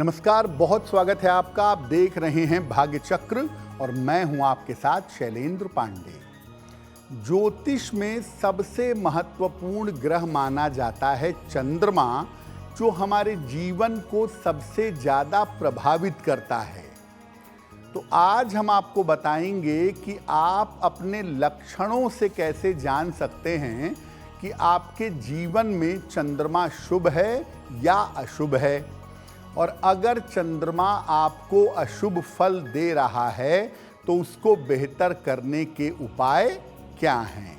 नमस्कार, बहुत स्वागत है आपका। आप देख रहे हैं भाग्य चक्र और मैं हूं आपके साथ शैलेंद्र पांडे। ज्योतिष में सबसे महत्वपूर्ण ग्रह माना जाता है चंद्रमा, जो हमारे जीवन को सबसे ज़्यादा प्रभावित करता है। तो आज हम आपको बताएंगे कि आप अपने लक्षणों से कैसे जान सकते हैं कि आपके जीवन में चंद्रमा शुभ है या अशुभ है, और अगर चंद्रमा आपको अशुभ फल दे रहा है तो उसको बेहतर करने के उपाय क्या हैं।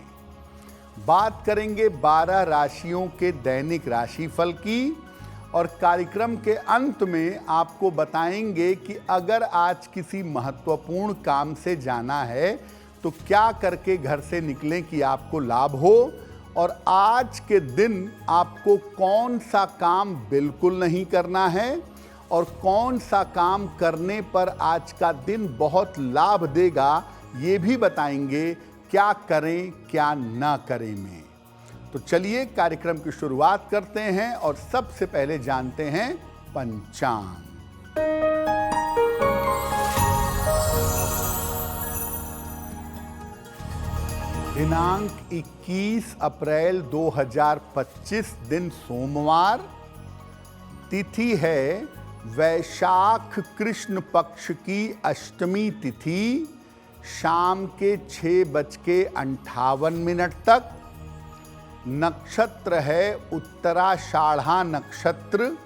बात करेंगे 12 राशियों के दैनिक राशिफल की, और कार्यक्रम के अंत में आपको बताएंगे कि अगर आज किसी महत्वपूर्ण काम से जाना है तो क्या करके घर से निकलें कि आपको लाभ हो, और आज के दिन आपको कौन सा काम बिल्कुल नहीं करना है और कौन सा काम करने पर आज का दिन बहुत लाभ देगा, ये भी बताएंगे क्या करें क्या ना करें में। तो चलिए कार्यक्रम की शुरुआत करते हैं और सबसे पहले जानते हैं पंचांग। दिनांक 21 अप्रैल 2025, दिन सोमवार, तिथि है वैशाख कृष्ण पक्ष की अष्टमी तिथि, शाम के 6:58 तक। नक्षत्र है उत्तराषाढ़ा नक्षत्र,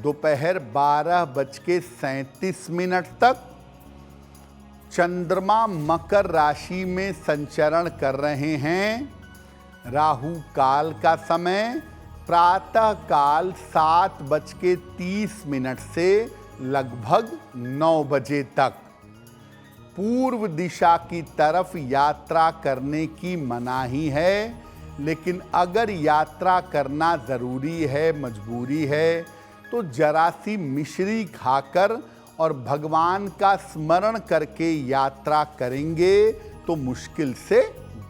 दोपहर 12:37 तक। चंद्रमा मकर राशि में संचरण कर रहे हैं। राहु काल का समय प्रातः काल 7:30 से लगभग 9 बजे तक। पूर्व दिशा की तरफ यात्रा करने की मनाही है, लेकिन अगर यात्रा करना ज़रूरी है, मजबूरी है, तो जरा सी मिश्री खाकर और भगवान का स्मरण करके यात्रा करेंगे तो मुश्किल से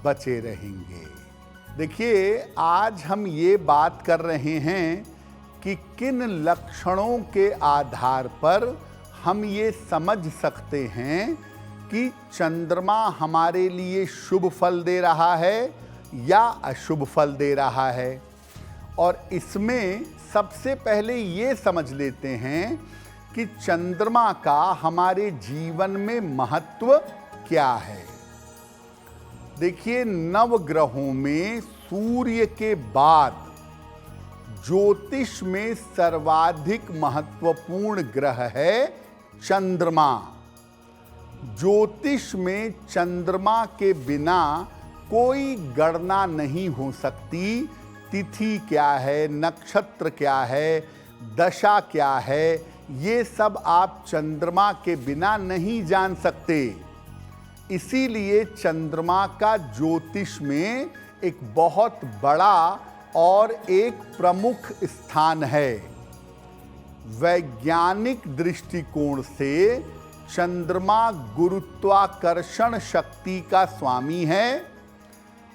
बचे रहेंगे। देखिए, आज हम ये बात कर रहे हैं कि किन लक्षणों के आधार पर हम ये समझ सकते हैं कि चंद्रमा हमारे लिए शुभ फल दे रहा है या अशुभ फल दे रहा है। और इसमें सबसे पहले ये समझ लेते हैं कि चंद्रमा का हमारे जीवन में महत्व क्या है। देखिए, नवग्रहों में सूर्य के बाद ज्योतिष में सर्वाधिक महत्वपूर्ण ग्रह है चंद्रमा। ज्योतिष में चंद्रमा के बिना कोई गणना नहीं हो सकती। तिथि क्या है, नक्षत्र क्या है, दशा क्या है, ये सब आप चंद्रमा के बिना नहीं जान सकते। इसीलिए चंद्रमा का ज्योतिष में एक बहुत बड़ा और एक प्रमुख स्थान है। वैज्ञानिक दृष्टिकोण से चंद्रमा गुरुत्वाकर्षण शक्ति का स्वामी है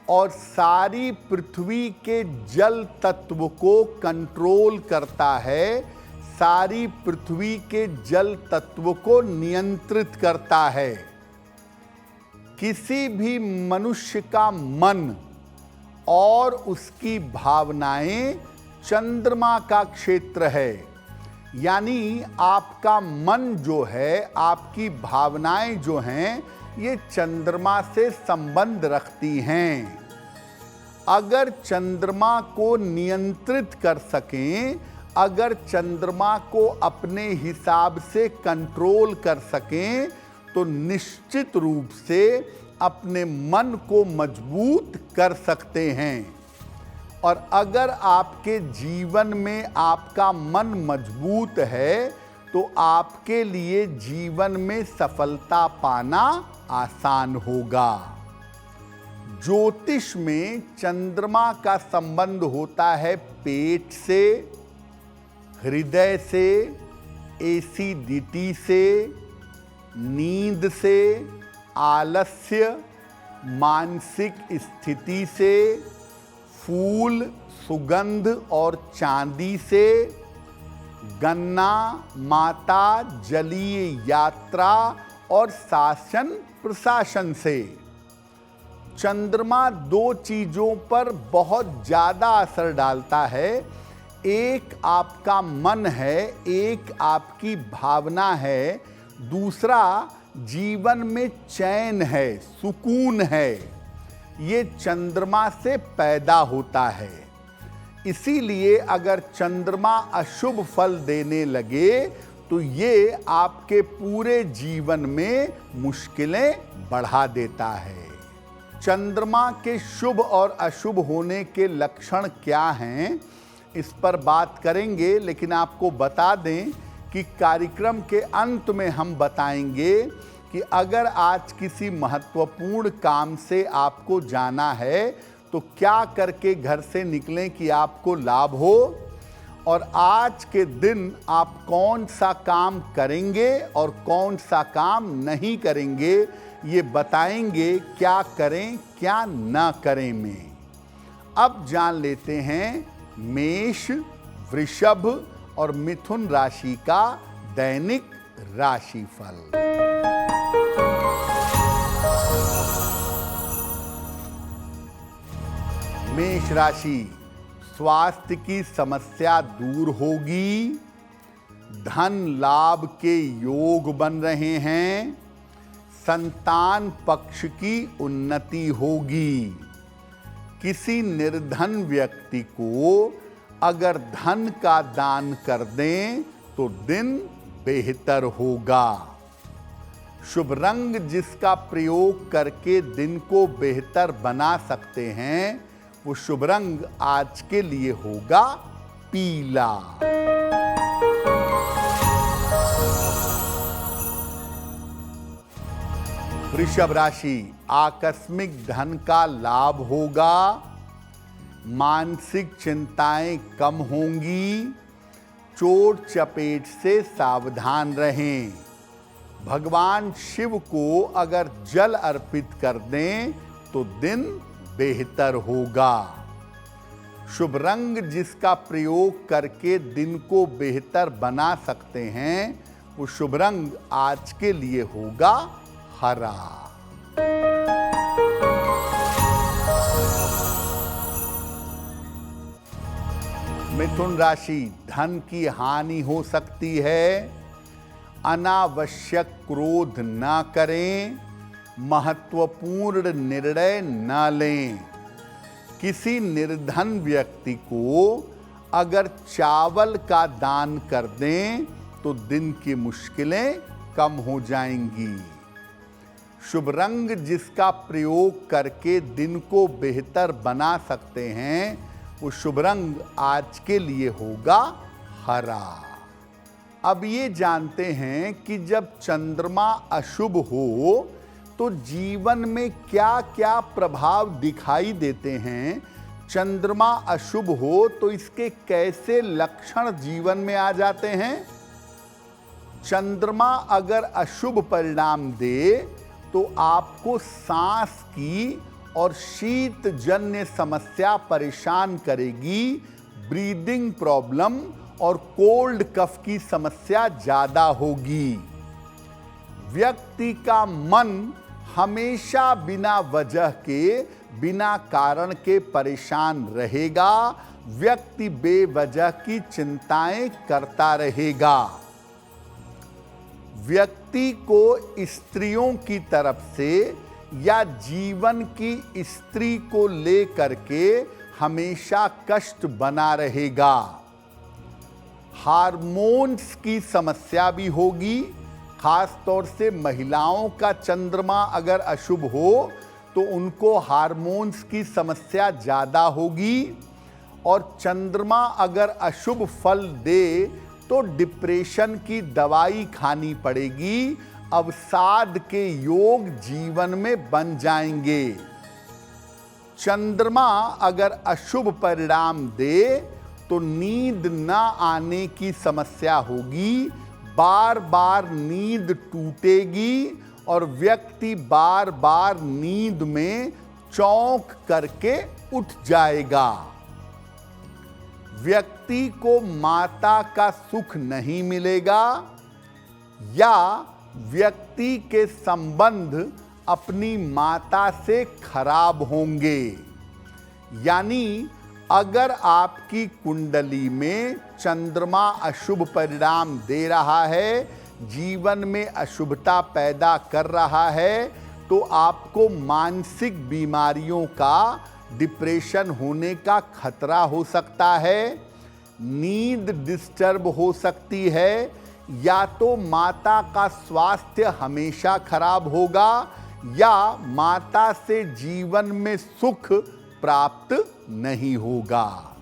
और सारी पृथ्वी के जल तत्व को कंट्रोल करता है, सारी पृथ्वी के जल तत्व को नियंत्रित करता है। किसी भी मनुष्य का मन और उसकी भावनाएं चंद्रमा का क्षेत्र है। यानी आपका मन जो है, आपकी भावनाएं जो हैं, ये चंद्रमा से संबंध रखती हैं। अगर चंद्रमा को नियंत्रित कर सकें, अगर चंद्रमा को अपने हिसाब से कंट्रोल कर सकें, तो निश्चित रूप से अपने मन को मजबूत कर सकते हैं। और अगर आपके जीवन में आपका मन मजबूत है तो आपके लिए जीवन में सफलता पाना आसान होगा। ज्योतिष में चंद्रमा का संबंध होता है पेट से, हृदय से, एसिडिटी से, नींद से, आलस्य, मानसिक स्थिति से, फूल, सुगंध और चांदी से, गन्ना, माता, जलीय यात्रा और शासन प्रशासन से। चंद्रमा दो चीजों पर बहुत ज्यादा असर डालता है। एक आपका मन है, एक आपकी भावना है, दूसरा जीवन में चैन है, सुकून है। ये चंद्रमा से पैदा होता है। इसीलिए अगर चंद्रमा अशुभ फल देने लगे तो ये आपके पूरे जीवन में मुश्किलें बढ़ा देता है। चंद्रमा के शुभ और अशुभ होने के लक्षण क्या हैं, इस पर बात करेंगे, लेकिन आपको बता दें कि कार्यक्रम के अंत में हम बताएंगे कि अगर आज किसी महत्वपूर्ण काम से आपको जाना है तो क्या करके घर से निकलें कि आपको लाभ हो, और आज के दिन आप कौन सा काम करेंगे और कौन सा काम नहीं करेंगे, ये बताएंगे क्या करें क्या ना करें में। अब जान लेते हैं मेष, वृषभ और मिथुन राशि का दैनिक राशिफल। मेष राशि, स्वास्थ्य की समस्या दूर होगी, धन लाभ के योग बन रहे हैं, संतान पक्ष की उन्नति होगी। किसी निर्धन व्यक्ति को अगर धन का दान कर दें तो दिन बेहतर होगा। शुभ रंग जिसका प्रयोग करके दिन को बेहतर बना सकते हैं, वो शुभ रंग आज के लिए होगा पीला। वृषभ राशि, आकस्मिक धन का लाभ होगा, मानसिक चिंताएं कम होंगी, चोट चपेट से सावधान रहें। भगवान शिव को अगर जल अर्पित कर दें तो दिन बेहतर होगा। शुभ रंग जिसका प्रयोग करके दिन को बेहतर बना सकते हैं, वो शुभ रंग आज के लिए होगा हरा। मिथुन राशि, धन की हानि हो सकती है, अनावश्यक क्रोध न करें, महत्वपूर्ण निर्णय न लें। किसी निर्धन व्यक्ति को अगर चावल का दान कर दें तो दिन की मुश्किलें कम हो जाएंगी। शुभ रंग जिसका प्रयोग करके दिन को बेहतर बना सकते हैं, वो शुभ रंग आज के लिए होगा हरा। अब ये जानते हैं कि जब चंद्रमा अशुभ हो तो जीवन में क्या क्या प्रभाव दिखाई देते हैं। चंद्रमा अशुभ हो तो इसके कैसे लक्षण जीवन में आ जाते हैं। चंद्रमा अगर अशुभ परिणाम दे तो आपको सांस की और शीत जन्य समस्या परेशान करेगी। ब्रीदिंग प्रॉब्लम और कोल्ड कफ की समस्या ज्यादा होगी। व्यक्ति का मन हमेशा बिना वजह के, बिना कारण के परेशान रहेगा। व्यक्ति बेवजह की चिंताएं करता रहेगा। व्यक्ति को स्त्रियों की तरफ से या जीवन की स्त्री को लेकर के हमेशा कष्ट बना रहेगा। हार्मोन्स की समस्या भी होगी। खास तौर से महिलाओं का चंद्रमा अगर अशुभ हो तो उनको हार्मोन्स की समस्या ज़्यादा होगी। और चंद्रमा अगर अशुभ फल दे तो डिप्रेशन की दवाई खानी पड़ेगी। अवसाद के योग जीवन में बन जाएंगे। चंद्रमा अगर अशुभ परिणाम दे तो नींद न आने की समस्या होगी। बार बार नींद टूटेगी और व्यक्ति बार बार नींद में चौंक करके उठ जाएगा। व्यक्ति को माता का सुख नहीं मिलेगा या व्यक्ति के संबंध अपनी माता से खराब होंगे। यानी अगर आपकी कुंडली में चंद्रमा अशुभ परिणाम दे रहा है, जीवन में अशुभता पैदा कर रहा है, तो आपको मानसिक बीमारियों का, डिप्रेशन होने का खतरा हो सकता है, नींद डिस्टर्ब हो सकती है, या तो माता का स्वास्थ्य हमेशा खराब होगा या माता से जीवन में सुख प्राप्त नहीं होगा।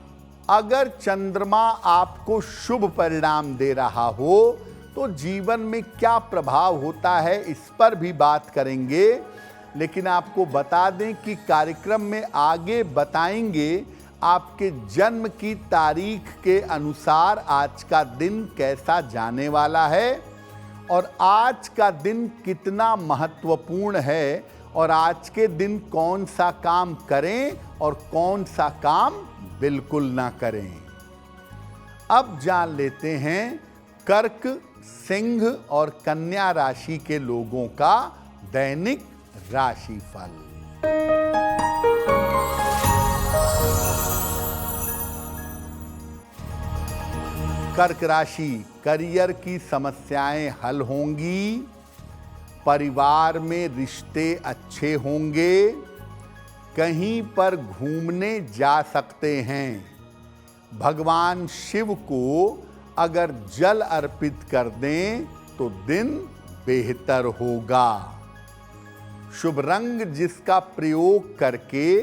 अगर चंद्रमा आपको शुभ परिणाम दे रहा हो तो जीवन में क्या प्रभाव होता है, इस पर भी बात करेंगे। लेकिन आपको बता दें कि कार्यक्रम में आगे बताएंगे आपके जन्म की तारीख के अनुसार आज का दिन कैसा जाने वाला है और आज का दिन कितना महत्वपूर्ण है और आज के दिन कौन सा काम करें और कौन सा काम बिल्कुल ना करें। अब जान लेते हैं कर्क, सिंह और कन्या राशि के लोगों का दैनिक राशिफल। कर्क राशि, करियर की समस्याएं हल होंगी, परिवार में रिश्ते अच्छे होंगे, कहीं पर घूमने जा सकते हैं। भगवान शिव को अगर जल अर्पित कर दें तो दिन बेहतर होगा। शुभ रंग जिसका प्रयोग करके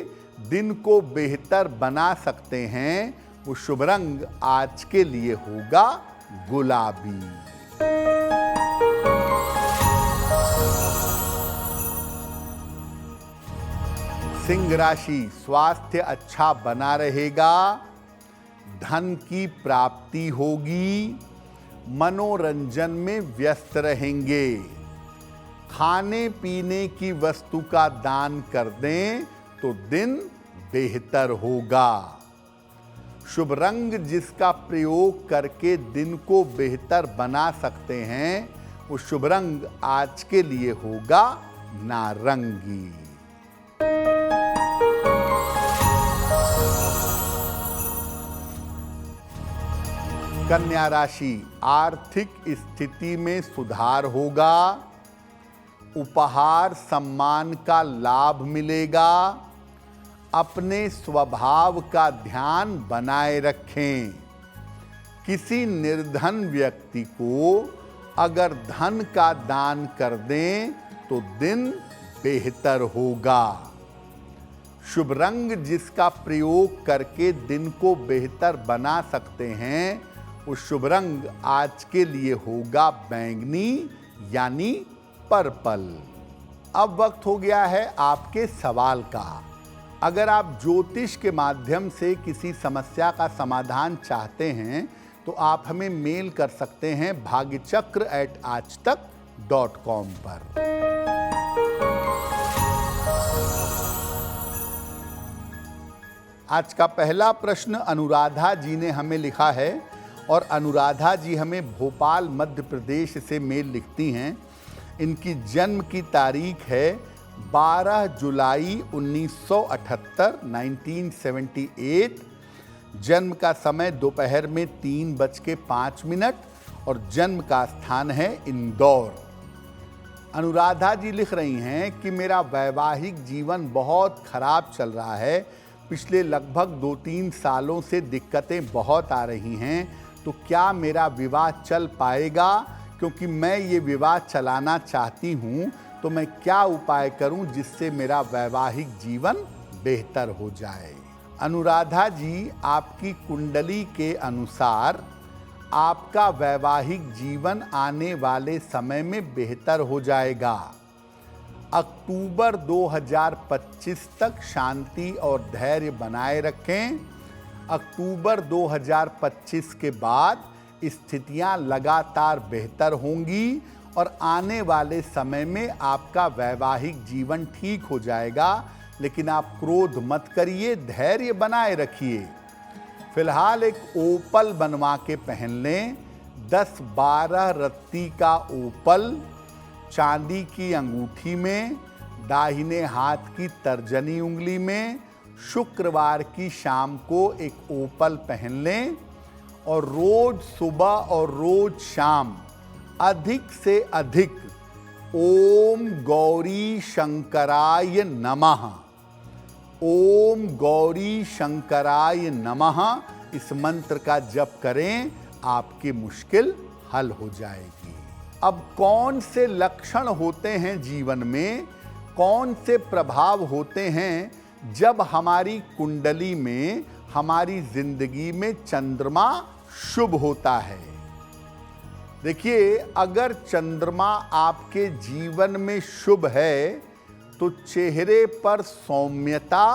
दिन को बेहतर बना सकते हैं, वो शुभ रंग आज के लिए होगा गुलाबी। सिंह राशि, स्वास्थ्य अच्छा बना रहेगा, धन की प्राप्ति होगी, मनोरंजन में व्यस्त रहेंगे, खाने पीने की वस्तु का दान कर दें तो दिन बेहतर होगा। शुभ रंग जिसका प्रयोग करके दिन को बेहतर बना सकते हैं, वो शुभ रंग आज के लिए होगा नारंगी। कन्या राशि, आर्थिक स्थिति में सुधार होगा, उपहार सम्मान का लाभ मिलेगा, अपने स्वभाव का ध्यान बनाए रखें। किसी निर्धन व्यक्ति को अगर धन का दान कर दें तो दिन बेहतर होगा। शुभ रंग जिसका प्रयोग करके दिन को बेहतर बना सकते हैं, वो शुभ रंग आज के लिए होगा बैंगनी यानी पर्पल। अब वक्त हो गया है आपके सवाल का। अगर आप ज्योतिष के माध्यम से किसी समस्या का समाधान चाहते हैं तो आप हमें मेल कर सकते हैं bhagyachakra@aajtak.com पर। आज का पहला प्रश्न अनुराधा जी ने हमें लिखा है और अनुराधा जी हमें भोपाल मध्य प्रदेश से मेल लिखती हैं। इनकी जन्म की तारीख है 12 जुलाई 1978 1978। जन्म का समय दोपहर में 3:05 और जन्म का स्थान है इंदौर। अनुराधा जी लिख रही हैं कि मेरा वैवाहिक जीवन बहुत खराब चल रहा है। पिछले लगभग 2-3 सालों से दिक्कतें बहुत आ रही हैं, तो क्या मेरा विवाह चल पाएगा? क्योंकि मैं ये विवाह चलाना चाहती हूँ, तो मैं क्या उपाय करूँ जिससे मेरा वैवाहिक जीवन बेहतर हो जाए? अनुराधा जी, आपकी कुंडली के अनुसार आपका वैवाहिक जीवन आने वाले समय में बेहतर हो जाएगा। अक्टूबर 2025 तक शांति और धैर्य बनाए रखें। अक्टूबर 2025 के बाद स्थितियां लगातार बेहतर होंगी और आने वाले समय में आपका वैवाहिक जीवन ठीक हो जाएगा। लेकिन आप क्रोध मत करिए, धैर्य बनाए रखिए। फिलहाल एक ओपल बनवा के पहन लें। 10-12 रत्ती का ओपल चांदी की अंगूठी में, दाहिने हाथ की तर्जनी उंगली में, शुक्रवार की शाम को एक ओपल पहन लें और रोज सुबह और रोज शाम अधिक से अधिक ओम गौरी शंकराय नमः, ओम गौरी शंकराय नमः इस मंत्र का जप करें, आपकी मुश्किल हल हो जाएगी। अब कौन से लक्षण होते हैं जीवन में, कौन से प्रभाव होते हैं जब हमारी कुंडली में, हमारी जिंदगी में चंद्रमा शुभ होता है। देखिए, अगर चंद्रमा आपके जीवन में शुभ है तो चेहरे पर सौम्यता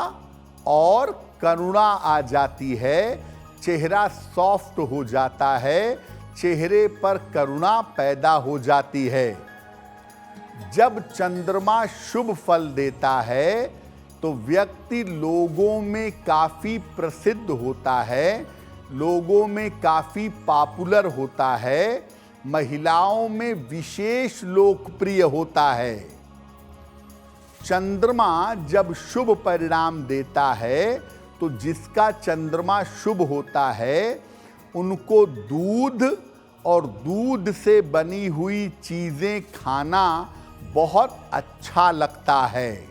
और करुणा आ जाती है, चेहरा सॉफ्ट हो जाता है, चेहरे पर करुणा पैदा हो जाती है। जब चंद्रमा शुभ फल देता है तो व्यक्ति लोगों में काफी प्रसिद्ध होता है, लोगों में काफी पॉपुलर होता है, महिलाओं में विशेष लोकप्रिय होता है। चंद्रमा जब शुभ परिणाम देता है तो जिसका चंद्रमा शुभ होता है उनको दूध और दूध से बनी हुई चीजें खाना बहुत अच्छा लगता है।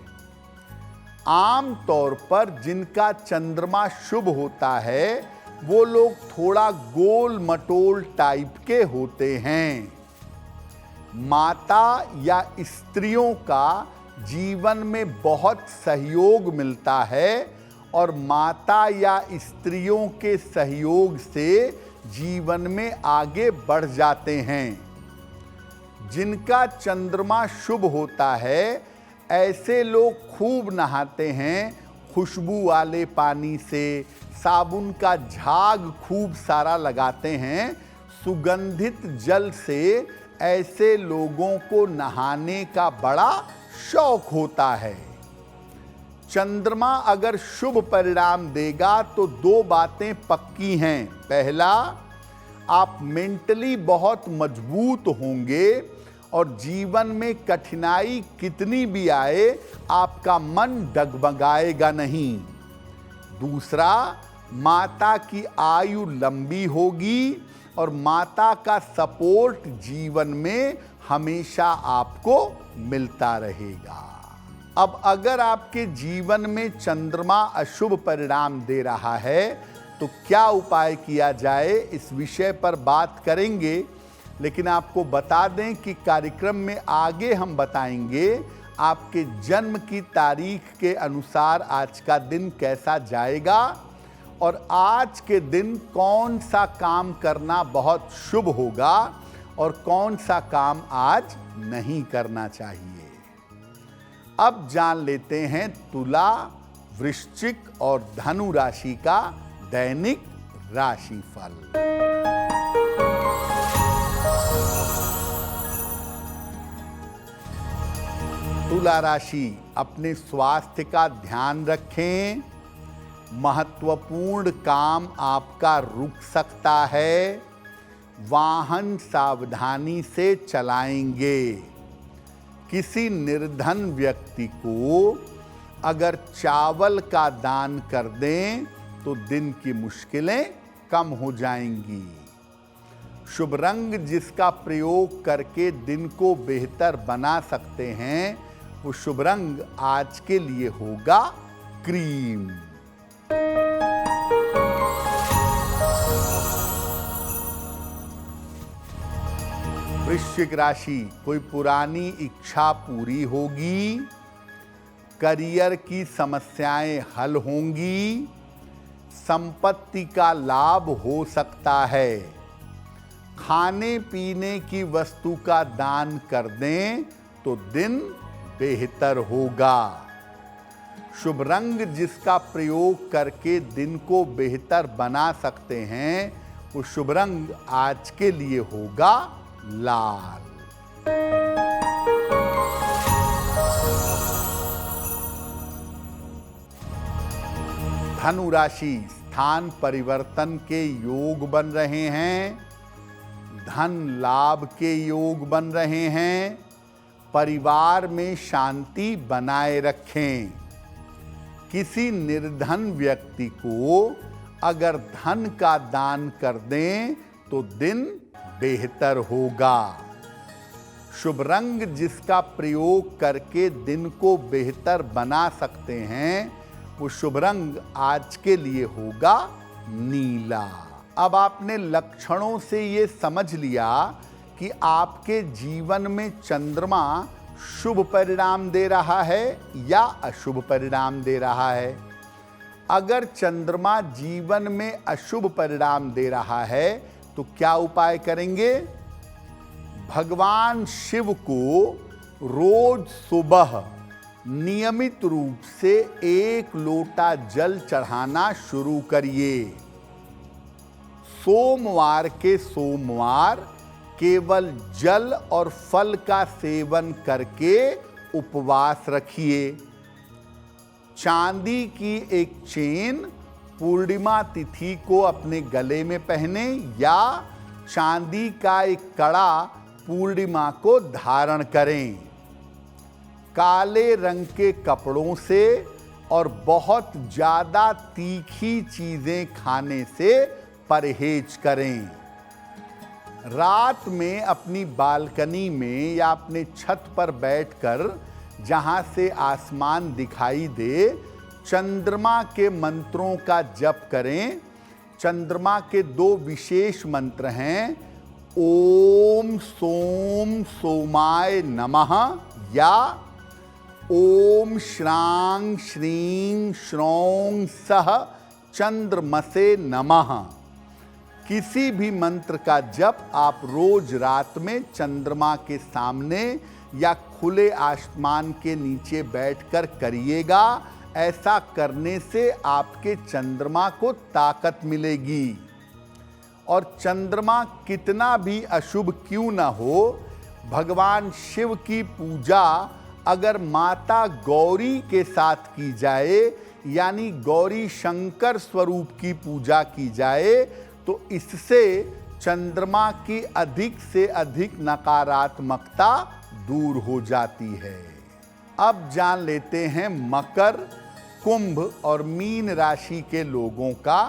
आम तौर पर जिनका चंद्रमा शुभ होता है वो लोग थोड़ा गोल मटोल टाइप के होते हैं। माता या स्त्रियों का जीवन में बहुत सहयोग मिलता है और माता या स्त्रियों के सहयोग से जीवन में आगे बढ़ जाते हैं। जिनका चंद्रमा शुभ होता है ऐसे लोग खूब नहाते हैं, खुशबू वाले पानी से, साबुन का झाग खूब सारा लगाते हैं, सुगंधित जल से ऐसे लोगों को नहाने का बड़ा शौक होता है। चंद्रमा अगर शुभ परिणाम देगा तो दो बातें पक्की हैं। पहला, आप मेंटली बहुत मजबूत होंगे और जीवन में कठिनाई कितनी भी आए आपका मन डगमगाएगा नहीं। दूसरा, माता की आयु लंबी होगी और माता का सपोर्ट जीवन में हमेशा आपको मिलता रहेगा। अब अगर आपके जीवन में चंद्रमा अशुभ परिणाम दे रहा है तो क्या उपाय किया जाए, इस विषय पर बात करेंगे। लेकिन आपको बता दें कि कार्यक्रम में आगे हम बताएंगे आपके जन्म की तारीख के अनुसार आज का दिन कैसा जाएगा और आज के दिन कौन सा काम करना बहुत शुभ होगा और कौन सा काम आज नहीं करना चाहिए। अब जान लेते हैं तुला, वृश्चिक और धनु राशि का दैनिक राशिफल। तुला राशि, अपने स्वास्थ्य का ध्यान रखें। महत्वपूर्ण काम आपका रुक सकता है। वाहन सावधानी से चलाएंगे। किसी निर्धन व्यक्ति को अगर चावल का दान कर दें तो दिन की मुश्किलें कम हो जाएंगी। शुभ रंग जिसका प्रयोग करके दिन को बेहतर बना सकते हैं वो शुभ रंग आज के लिए होगा क्रीम। वृश्चिक राशि, कोई पुरानी इच्छा पूरी होगी। करियर की समस्याएं हल होंगी। संपत्ति का लाभ हो सकता है। खाने पीने की वस्तु का दान कर दें तो दिन बेहतर होगा। शुभ रंग जिसका प्रयोग करके दिन को बेहतर बना सकते हैं वो शुभ रंग आज के लिए होगा लाल। धनु राशि, स्थान परिवर्तन के योग बन रहे हैं, धन लाभ के योग बन रहे हैं, परिवार में शांति बनाए रखें। किसी निर्धन व्यक्ति को अगर धन का दान कर दें तो दिन बेहतर होगा। शुभ रंग जिसका प्रयोग करके दिन को बेहतर बना सकते हैं वो शुभ रंग आज के लिए होगा नीला। अब आपने लक्षणों से ये समझ लिया कि आपके जीवन में चंद्रमा शुभ परिणाम दे रहा है या अशुभ परिणाम दे रहा है। अगर चंद्रमा जीवन में अशुभ परिणाम दे रहा है तो क्या उपाय करेंगे? भगवान शिव को रोज सुबह नियमित रूप से 1 लोटा जल चढ़ाना शुरू करिए। सोमवार के सोमवार केवल जल और फल का सेवन करके उपवास रखिए। चांदी की एक चेन पूर्णिमा तिथि को अपने गले में पहने या चांदी का एक कड़ा पूर्णिमा को धारण करें। काले रंग के कपड़ों से और बहुत ज़्यादा तीखी चीज़ें खाने से परहेज करें। रात में अपनी बालकनी में या अपने छत पर बैठकर जहाँ से आसमान दिखाई दे चंद्रमा के मंत्रों का जप करें। चंद्रमा के 2 विशेष मंत्र हैं, ओम सोम सोमाय नमः या ओम श्रांग श्रीं श्रौं सह चंद्रमसे नमः। किसी भी मंत्र का जप आप रोज रात में चंद्रमा के सामने या खुले आसमान के नीचे बैठकर करिएगा। ऐसा करने से आपके चंद्रमा को ताकत मिलेगी। और चंद्रमा कितना भी अशुभ क्यों न हो, भगवान शिव की पूजा अगर माता गौरी के साथ की जाए यानी गौरी शंकर स्वरूप की पूजा की जाए तो इससे चंद्रमा की अधिक से अधिक नकारात्मकता दूर हो जाती है। अब जान लेते हैं मकर, कुंभ और मीन राशि के लोगों का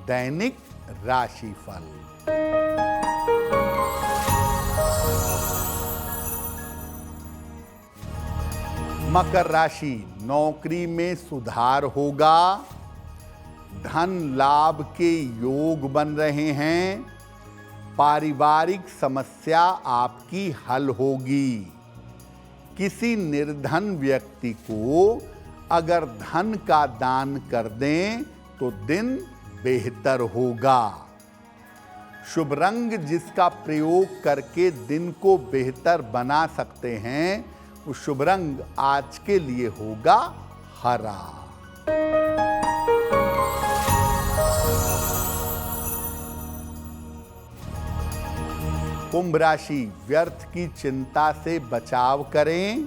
दैनिक राशिफल। मकर राशि, नौकरी में सुधार होगा, धन लाभ के योग बन रहे हैं, पारिवारिक समस्या आपकी हल होगी। किसी निर्धन व्यक्ति को अगर धन का दान कर दें तो दिन बेहतर होगा। शुभ रंग जिसका प्रयोग करके दिन को बेहतर बना सकते हैं वो शुभ रंग आज के लिए होगा हरा। कुंभ राशि, व्यर्थ की चिंता से बचाव करें,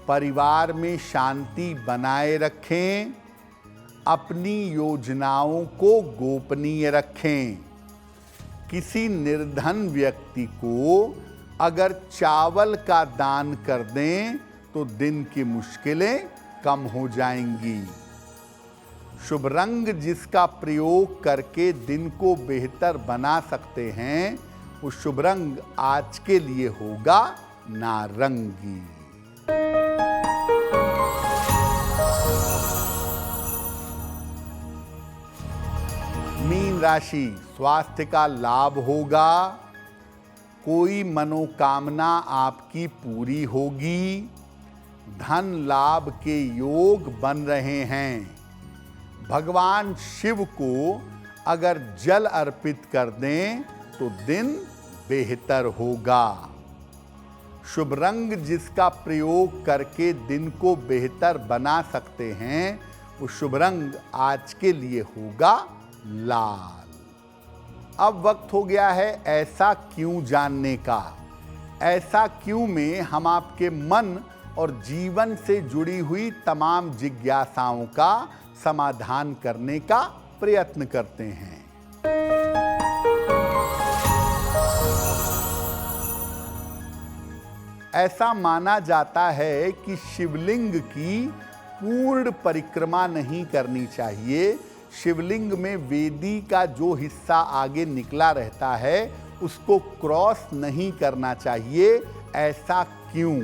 परिवार में शांति बनाए रखें, अपनी योजनाओं को गोपनीय रखें। किसी निर्धन व्यक्ति को अगर चावल का दान कर दें तो दिन की मुश्किलें कम हो जाएंगी। शुभ रंग जिसका प्रयोग करके दिन को बेहतर बना सकते हैं वो शुभ रंग आज के लिए होगा नारंगी। मीन राशि, स्वास्थ्य का लाभ होगा, कोई मनोकामना आपकी पूरी होगी, धन लाभ के योग बन रहे हैं। भगवान शिव को अगर जल अर्पित कर दें तो दिन बेहतर होगा। शुभ रंग जिसका प्रयोग करके दिन को बेहतर बना सकते हैं वो शुभ रंग आज के लिए होगा लाल। अब वक्त हो गया है ऐसा क्यों जानने का। ऐसा क्यों में हम आपके मन और जीवन से जुड़ी हुई तमाम जिज्ञासाओं का समाधान करने का प्रयत्न करते हैं। ऐसा माना जाता है कि शिवलिंग की पूर्ण परिक्रमा नहीं करनी चाहिए। शिवलिंग में वेदी का जो हिस्सा आगे निकला रहता है उसको क्रॉस नहीं करना चाहिए। ऐसा क्यों?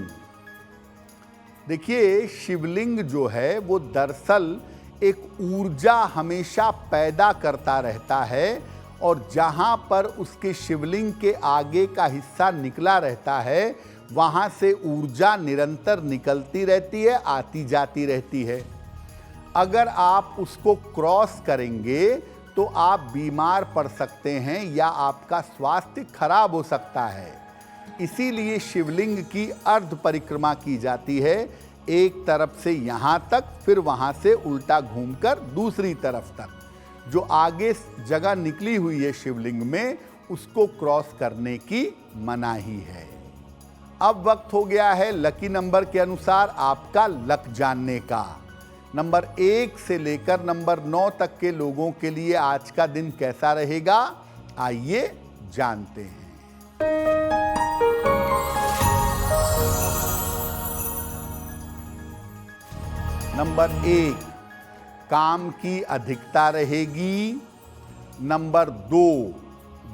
देखिए, शिवलिंग जो है वो दरअसल एक ऊर्जा हमेशा पैदा करता रहता है, और जहां पर उसके शिवलिंग के आगे का हिस्सा निकला रहता है वहां से ऊर्जा निरंतर निकलती रहती है, आती जाती रहती है। अगर आप उसको क्रॉस करेंगे तो आप बीमार पड़ सकते हैं या आपका स्वास्थ्य खराब हो सकता है। इसीलिए शिवलिंग की अर्ध परिक्रमा की जाती है, एक तरफ से यहाँ तक, फिर वहाँ से उल्टा घूमकर दूसरी तरफ तक। जो आगे जगह निकली हुई है शिवलिंग में उसको क्रॉस करने की मनाही है। अब वक्त हो गया है लकी नंबर के अनुसार आपका लक जानने का। नंबर 1 से लेकर नंबर 9 तक के लोगों के लिए आज का दिन कैसा रहेगा, आइए जानते हैं। नंबर 1, काम की अधिकता रहेगी। नंबर 2,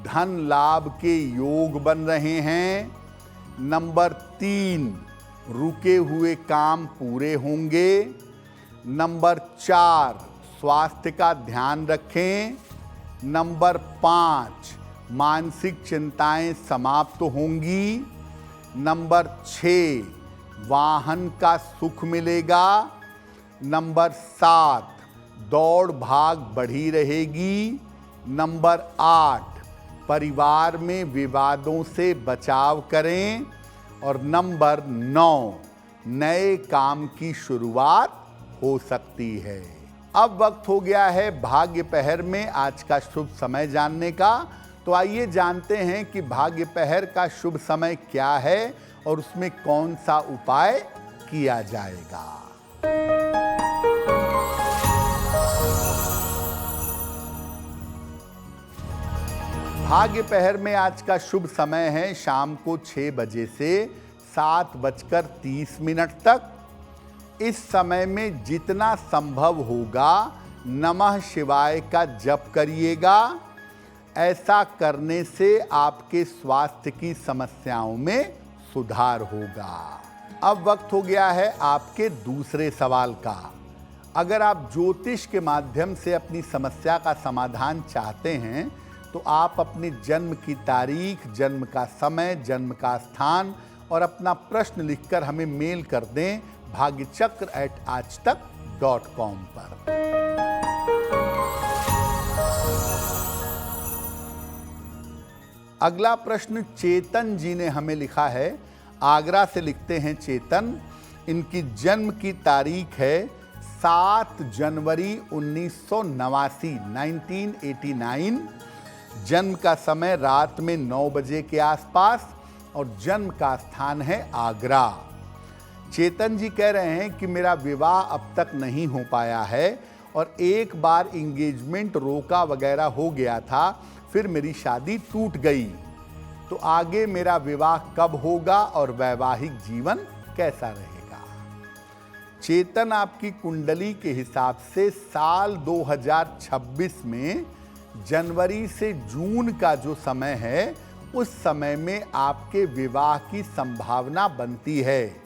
धन लाभ के योग बन रहे हैं। नंबर 3, रुके हुए काम पूरे होंगे। नंबर 4, स्वास्थ्य का ध्यान रखें। नंबर 5, मानसिक चिंताएं समाप्त होंगी। नंबर 6, वाहन का सुख मिलेगा। नंबर 7, दौड़ भाग बढ़ी रहेगी। नंबर 8, परिवार में विवादों से बचाव करें। और नंबर 9, नए काम की शुरुआत हो सकती है। अब वक्त हो गया है भाग्य पहर में आज का शुभ समय जानने का। तो आइए जानते हैं कि भाग्य पहर का शुभ समय क्या है और उसमें कौन सा उपाय किया जाएगा। भाग्य पहर में आज का शुभ समय है शाम को 6 बजे से 7:30 तक। इस समय में जितना संभव होगा नमः शिवाय का जप करिएगा। ऐसा करने से आपके स्वास्थ्य की समस्याओं में सुधार होगा। अब वक्त हो गया है आपके दूसरे सवाल का। अगर आप ज्योतिष के माध्यम से अपनी समस्या का समाधान चाहते हैं तो आप अपने जन्म की तारीख, जन्म का समय, जन्म का स्थान और अपना प्रश्न लिखकर हमें मेल कर दें bhagyachakra@aajtak.com पर। अगला प्रश्न चेतन जी ने हमें लिखा है। आगरा से लिखते हैं चेतन। इनकी जन्म की तारीख है 7 जनवरी 1989, 1989। जन्म का समय रात में 9 बजे के आसपास और जन्म का स्थान है आगरा। चेतन जी कह रहे हैं कि मेरा विवाह अब तक नहीं हो पाया है और एक बार इंगेजमेंट रोका वगैरह हो गया था, फिर मेरी शादी टूट गई। तो आगे मेरा विवाह कब होगा और वैवाहिक जीवन कैसा रहेगा? चेतन, आपकी कुंडली के हिसाब से साल 2026 में जनवरी से जून का जो समय है उस समय में आपके विवाह की संभावना बनती है।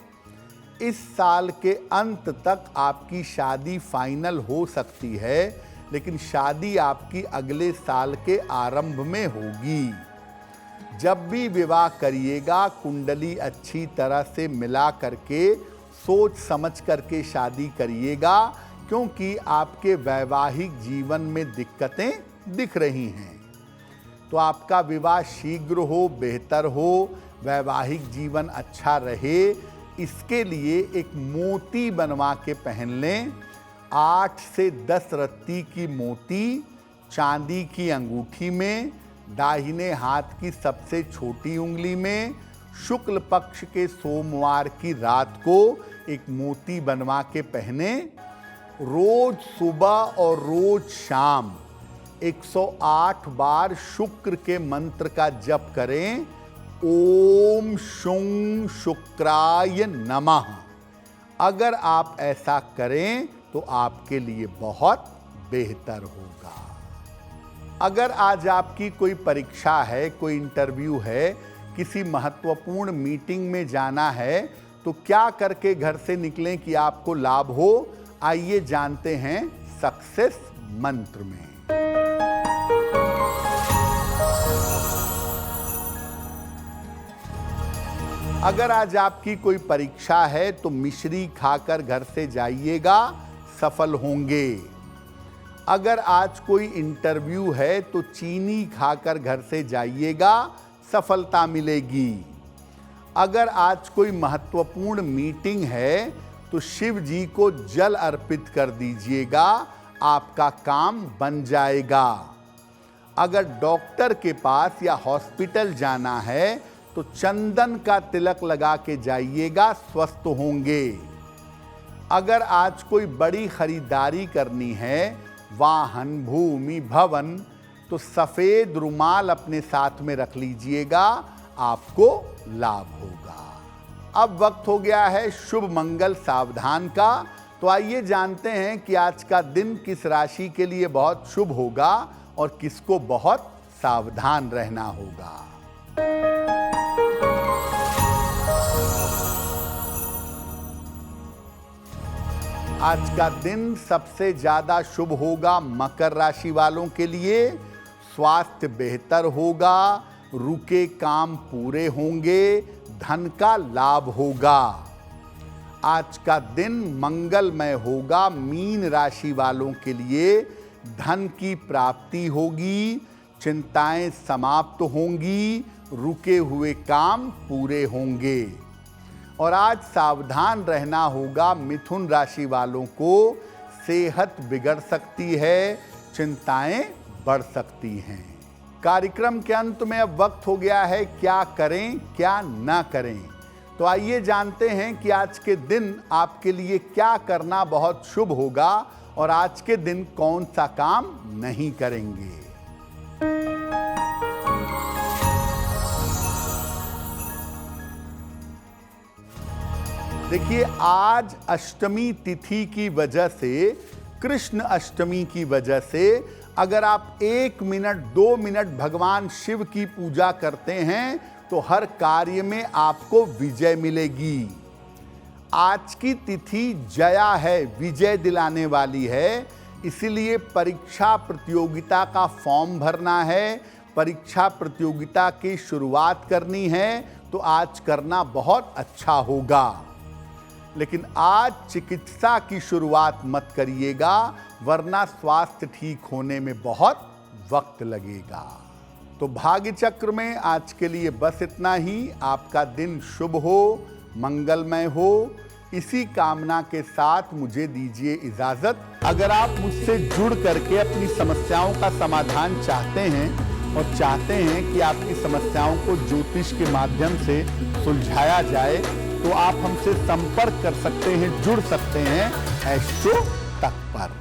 इस साल के अंत तक आपकी शादी फाइनल हो सकती है, लेकिन शादी आपकी अगले साल के आरंभ में होगी। जब भी विवाह करिएगा कुंडली अच्छी तरह से मिला करके, सोच समझ करके शादी करिएगा, क्योंकि आपके वैवाहिक जीवन में दिक्कतें दिख रही हैं। तो आपका विवाह शीघ्र हो, बेहतर हो, वैवाहिक जीवन अच्छा रहे, इसके लिए एक मोती बनवा के पहन लें। 8 से 10 रत्ती की मोती चांदी की अंगूठी में, दाहिने हाथ की सबसे छोटी उंगली में, शुक्ल पक्ष के सोमवार की रात को एक मोती बनवा के पहने। रोज सुबह और रोज शाम 108 बार शुक्र के मंत्र का जप करें, ओम शुं शुक्राय नमः। अगर आप ऐसा करें तो आपके लिए बहुत बेहतर होगा। अगर आज आपकी कोई परीक्षा है, कोई इंटरव्यू है, किसी महत्वपूर्ण मीटिंग में जाना है, तो क्या करके घर से निकलें कि आपको लाभ हो? आइए जानते हैं सक्सेस मंत्र में। अगर आज आपकी कोई परीक्षा है तो मिश्री खाकर घर से जाइएगा, सफल होंगे। अगर आज कोई इंटरव्यू है तो चीनी खाकर घर से जाइएगा, सफलता मिलेगी। अगर आज कोई महत्वपूर्ण मीटिंग है तो शिव जी को जल अर्पित कर दीजिएगा, आपका काम बन जाएगा। अगर डॉक्टर के पास या हॉस्पिटल जाना है तो चंदन का तिलक लगा के जाइएगा, स्वस्थ होंगे। अगर आज कोई बड़ी खरीदारी करनी है, वाहन, भूमि, भवन, तो सफेद रुमाल अपने साथ में रख लीजिएगा, आपको लाभ होगा। अब वक्त हो गया है शुभ मंगल सावधान का। तो आइए जानते हैं कि आज का दिन किस राशि के लिए बहुत शुभ होगा और किसको बहुत सावधान रहना होगा। आज का दिन सबसे ज्यादा शुभ होगा मकर राशि वालों के लिए। स्वास्थ्य बेहतर होगा, रुके काम पूरे होंगे, धन का लाभ होगा। आज का दिन मंगलमय होगा मीन राशि वालों के लिए। धन की प्राप्ति होगी, चिंताएं समाप्त होंगी, रुके हुए काम पूरे होंगे। और आज सावधान रहना होगा मिथुन राशि वालों को। सेहत बिगड़ सकती है, चिंताएं बढ़ सकती हैं। कार्यक्रम के अंत में अब वक्त हो गया है क्या करें क्या ना करें। तो आइए जानते हैं कि आज के दिन आपके लिए क्या करना बहुत शुभ होगा और आज के दिन कौन सा काम नहीं करेंगे। देखिए, आज अष्टमी तिथि की वजह से, कृष्ण अष्टमी की वजह से अगर आप 1 मिनट 2 मिनट भगवान शिव की पूजा करते हैं तो हर कार्य में आपको विजय मिलेगी। आज की तिथि जया है, विजय दिलाने वाली है। इसीलिए परीक्षा प्रतियोगिता का फॉर्म भरना है, परीक्षा प्रतियोगिता की शुरुआत करनी है तो आज करना बहुत अच्छा होगा। लेकिन आज चिकित्सा की शुरुआत मत करिएगा, वरना स्वास्थ्य ठीक होने में बहुत वक्त लगेगा। तो भाग्य चक्र में आज के लिए बस इतना ही। आपका दिन शुभ हो, मंगलमय हो, इसी कामना के साथ मुझे दीजिए इजाजत। अगर आप मुझसे जुड़ करके अपनी समस्याओं का समाधान चाहते हैं और चाहते हैं कि आपकी समस्याओं को ज्योतिष के माध्यम से सुलझाया जाए, तो आप हमसे संपर्क कर सकते हैं, जुड़ सकते हैं एस्ट्रो तक पर।